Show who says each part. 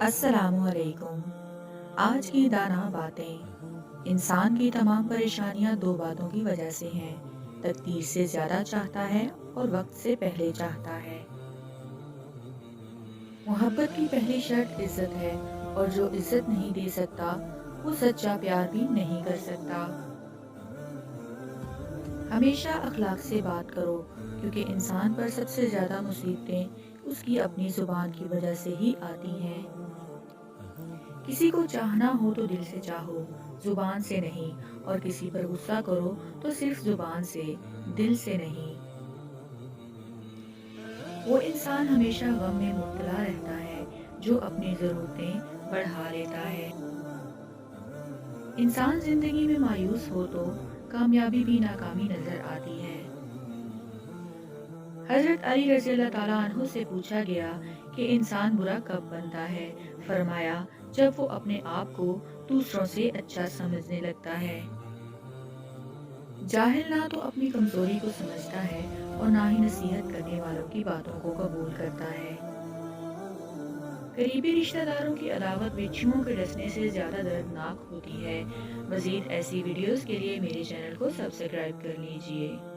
Speaker 1: السلام علیکم۔ آج کی دانا باتیں۔ انسان کی تمام پریشانیاں دو باتوں کی وجہ سے ہیں، تقدیر سے زیادہ چاہتا ہے اور وقت سے پہلے چاہتا ہے۔ محبت کی پہلی شرط عزت ہے، اور جو عزت نہیں دے سکتا وہ سچا پیار بھی نہیں کر سکتا۔ ہمیشہ اخلاق سے بات کرو، کیونکہ انسان پر سب سے زیادہ مصیبتیں اس کی اپنی زبان کی وجہ سے ہی آتی ہیں۔ کسی کو چاہنا ہو تو دل سے چاہو، زبان سے نہیں، اور کسی پر غصہ کرو تو صرف زبان سے، دل سے نہیں۔ وہ انسان ہمیشہ غم میں مبتلا رہتا ہے جو اپنی ضرورتیں بڑھا لیتا ہے۔ انسان زندگی میں مایوس ہو تو کامیابی بھی ناکامی نظر آتی ہے۔ حضرت علی رضی اللہ تعالیٰ عنہ سے پوچھا گیا کہ انسان برا کب بنتا ہے؟ فرمایا، جب وہ اپنے آپ کو دوسروں سے اچھا سمجھنے لگتا ہے۔ جاہل نہ تو اپنی کمزوری کو سمجھتا ہے اور نہ ہی نصیحت کرنے والوں کی باتوں کو قبول کرتا ہے۔ قریبی رشتہ داروں کی عداوت بچھوؤں کے ڈسنے سے زیادہ دردناک ہوتی ہے۔ مزید ایسی ویڈیوز کے لیے میرے چینل کو سبسکرائب کر لیجئے۔